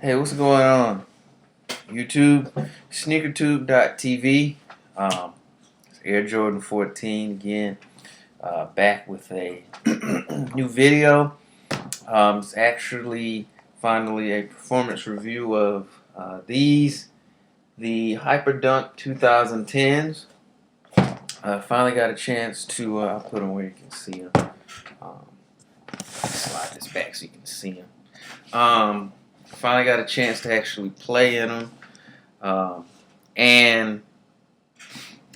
Hey, what's going on? YouTube, sneakertube.tv. It's Air Jordan 14 again, back with a new video. It's actually finally a performance review of the Hyperdunk 2010s. I finally got a chance to, I'll put them where you can see them. Um, Slide this back so you can see them. Finally got a chance to actually play in them. And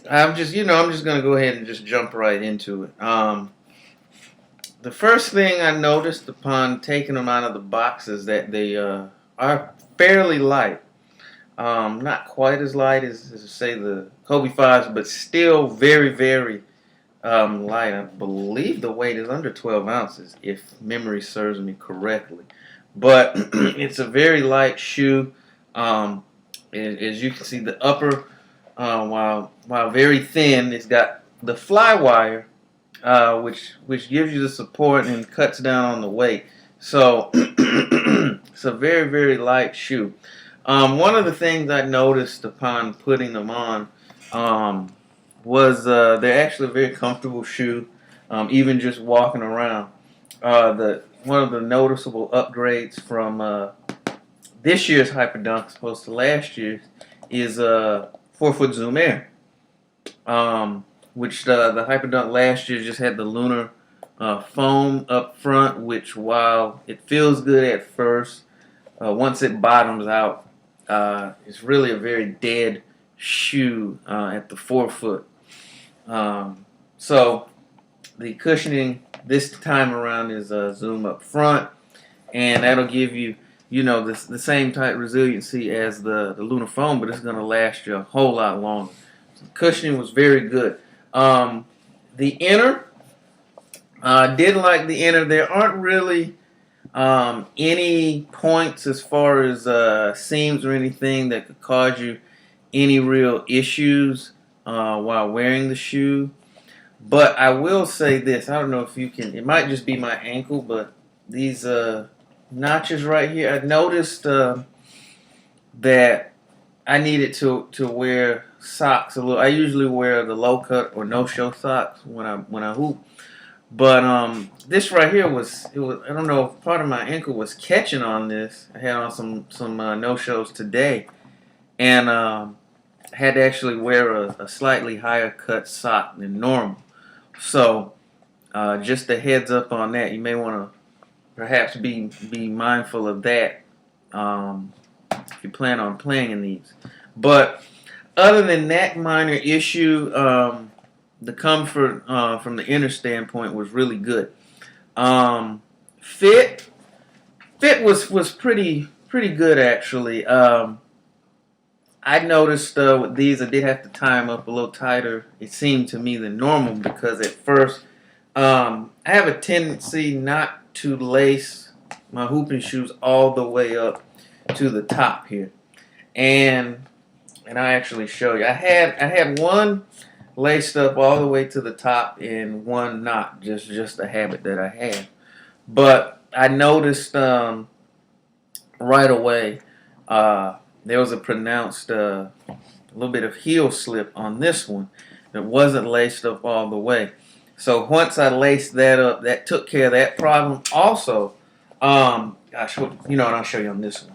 I'm just going to go ahead and just jump right into it. The first thing I noticed upon taking them out of the box is that they are fairly light. Not quite as light as say the Kobe 5s, but still very, very light. I believe the weight is under 12 ounces, if memory serves me correctly. But it's a very light shoe. As you can see, the upper, while very thin, it's got the fly wire, which gives you the support and cuts down on the weight. So it's a very, very light shoe. One of the things I noticed upon putting them on was they're actually a very comfortable shoe, even just walking around. One of the noticeable upgrades from this year's Hyperdunk, as opposed to last year's, is 4-foot Zoom Air, which the Hyperdunk last year just had the lunar foam up front, which while it feels good at first, once it bottoms out, it's really a very dead shoe at the 4-foot. So the cushioning this time around is Zoom up front, and that'll give you, the same type resiliency as the lunar foam, but it's going to last you a whole lot longer. So the cushioning was very good. The inner, did like the inner. There aren't really any points as far as seams or anything that could cause you any real issues while wearing the shoe. But I will say this, I don't know if you can, it might just be my ankle, but these notches right here, I noticed that I needed to wear socks a little. I usually wear the low cut or no show socks when I hoop. But this right here was I don't know if part of my ankle was catching on this. I had on some no shows today, and had to actually wear a slightly higher cut sock than normal. So just a heads up on that. You may want to perhaps be mindful of that if you plan on playing in these. But other than that minor issue, the comfort from the inner standpoint was really good. Fit was pretty good actually. I noticed with these, I did have to tie them up a little tighter, it seemed to me, than normal, because at first I have a tendency not to lace my hooping shoes all the way up to the top here. And I actually show you. I had one laced up all the way to the top and one not, just a habit that I had. But I noticed right away there was a pronounced a little bit of heel slip on this one that wasn't laced up all the way. So once I laced that up, that took care of that problem. Also, and I'll show you on this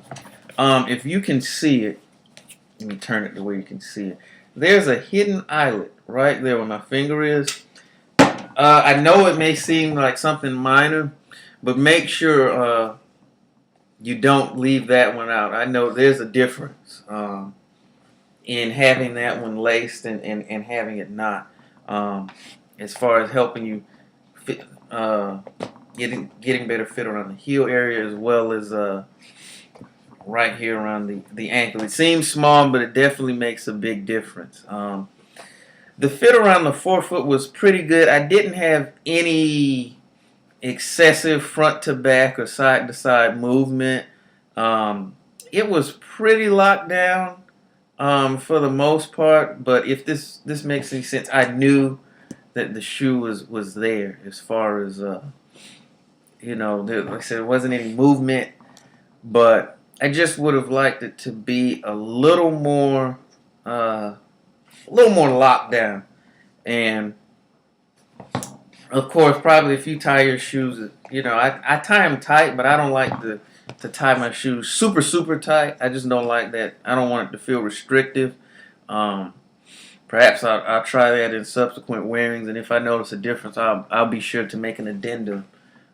one. If you can see it, let me turn it the way you can see it. There's a hidden eyelet right there where my finger is. I know it may seem like something minor, but make sure you don't leave that one out. I know there's a difference in having that one laced and having it not, as far as helping you fit, getting better fit around the heel area, as well as right here around the ankle. It seems small, but it definitely makes a big difference. The fit around the 4-foot was pretty good. I didn't have any excessive front to back or side to side movement. It was pretty locked down for the most part, but if this makes any sense, I knew that the shoe was there as far as like I said, there wasn't any movement, but I just would have liked it to be a little more locked down. And of course, probably if you tie your shoes, I tie them tight, but I don't like to tie my shoes super tight. I just don't like that. I don't want it to feel restrictive. Um, Perhaps I'll try that in subsequent wearings, and if I notice a difference, I'll be sure to make an addendum,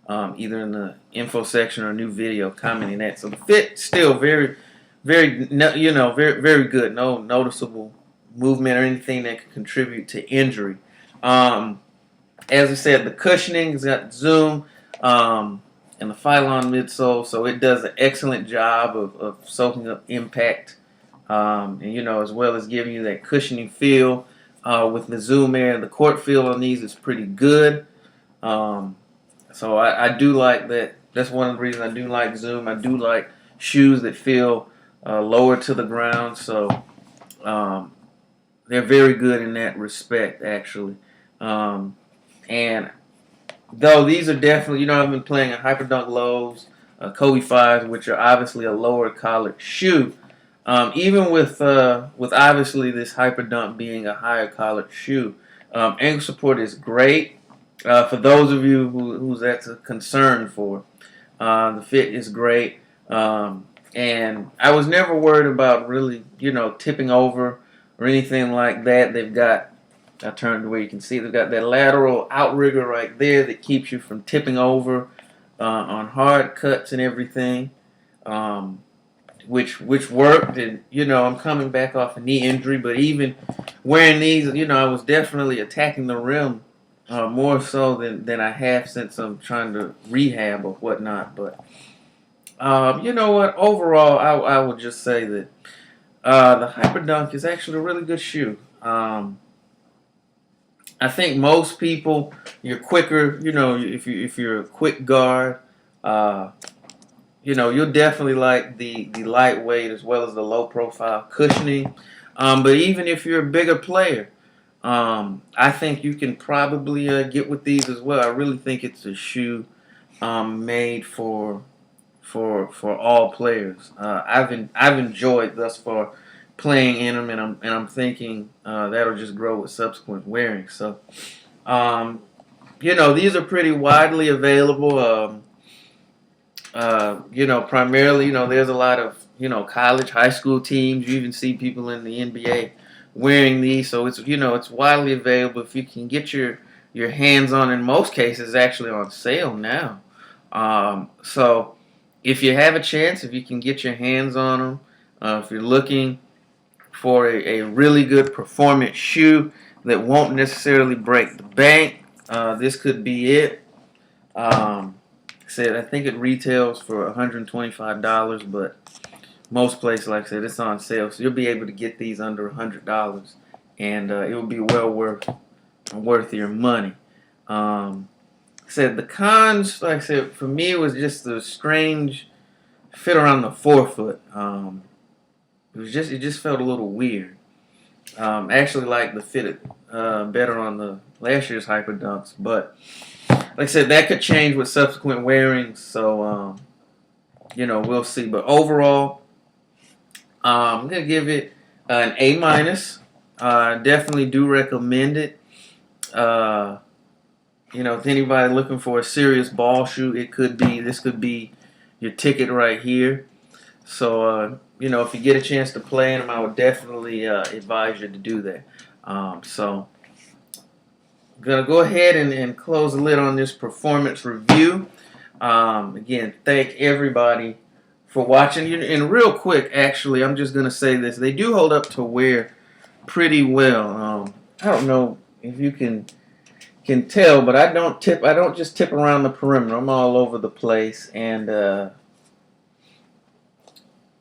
either in the info section or a new video commenting that. So the fit still very good. No noticeable movement or anything that could contribute to injury. As I said, the cushioning has got zoom and the Phylon midsole, so it does an excellent job of soaking up impact. And as well as giving you that cushioning feel with the Zoom Air. The court feel on these is pretty good. So I do like that. That's one of the reasons I do like Zoom. I do like shoes that feel lower to the ground. So they're very good in that respect, actually. And though these are definitely, I've been playing in Hyperdunk lows, Kobe 5s, which are obviously a lower collared shoe. Even with obviously this Hyperdunk being a higher collared shoe, ankle support is great. For those of you who's that's a concern for, the fit is great. And I was never worried about really, tipping over or anything like that. They've got, I turned to where you can see, they've got that lateral outrigger right there that keeps you from tipping over on hard cuts and everything. Which worked, and I'm coming back off a knee injury, but even wearing these, I was definitely attacking the rim more so than I have since I'm trying to rehab or whatnot. But you know what? Overall, I would just say that the Hyperdunk is actually a really good shoe. I think most people, you're quicker. If you're a quick guard. You'll definitely like the lightweight as well as the low profile cushioning. But even if you're a bigger player, I think you can probably get with these as well. I really think it's a shoe made for all players. I've enjoyed thus far playing in them, and I'm thinking that'll just grow with subsequent wearing. So, these are pretty widely available. Primarily, there's a lot of, college, high school teams. You even see people in the NBA wearing these. So it's widely available. If you can get your hands on, in most cases, actually on sale now. So if you have a chance, if you can get your hands on them, if you're looking for a really good performance shoe that won't necessarily break the bank, this could be it. I think it retails for $125, but most places, like I said, it's on sale, so you'll be able to get these under $100, and it will be well worth your money. The cons, like I said, for me was just the strange fit around the forefoot. It just felt a little weird. I actually like the fit better on the last year's Hyperdunks, but like I said, that could change with subsequent wearings, so we'll see. But overall, I'm gonna give it an A minus. Definitely do recommend it. If anybody looking for a serious ball shoe, this could be your ticket right here. So if you get a chance to play in them, I would definitely advise you to do that. So I'm going to go ahead and close the lid on this performance review. Again, thank everybody for watching. And real quick, actually, I'm just going to say this. They do hold up to wear pretty well. I don't know if you can tell, but I don't just tip around the perimeter. I'm all over the place. And, a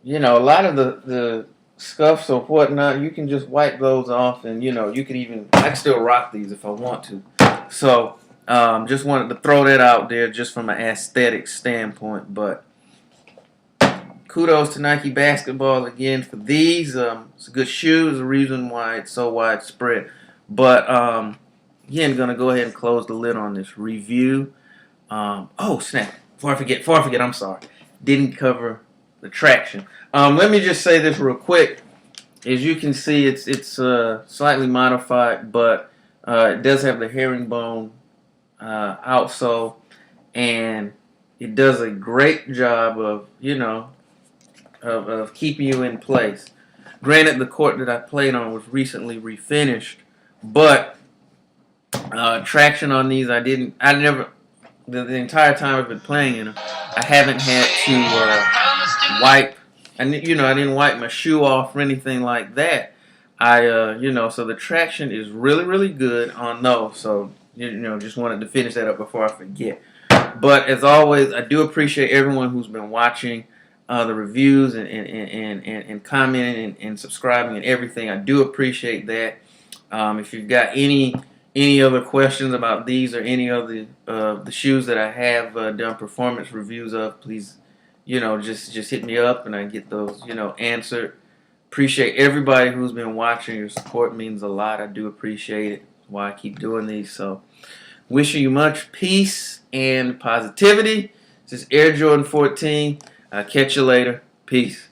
lot of the scuffs or whatnot, you can just wipe those off, and I can still rock these if I want to. So just wanted to throw that out there just from an aesthetic standpoint. But kudos to Nike Basketball again for these. It's a good shoe. There's a reason why it's so widespread. But again, gonna go ahead and close the lid on this review. Oh snap! Before I forget, I'm sorry. Didn't cover the traction. Let me just say this real quick. As you can see, it's slightly modified, but it does have the herringbone outsole, and it does a great job of of keeping you in place. Granted, the court that I played on was recently refinished, but traction on these, I never, the entire time I've been playing in them, I haven't had to wipe. I didn't wipe my shoe off or anything like that. So the traction is really, really good on those. So, just wanted to finish that up before I forget. But as always, I do appreciate everyone who's been watching the reviews and commenting and subscribing and everything. I do appreciate that. If you've got any other questions about these or any of the shoes that I have done performance reviews of, please, just hit me up and I get those, answered. Appreciate everybody who's been watching. Your support means a lot. I do appreciate it. That's why I keep doing these. So, wishing you much peace and positivity. This is Air Jordan 14. I'll catch you later. Peace.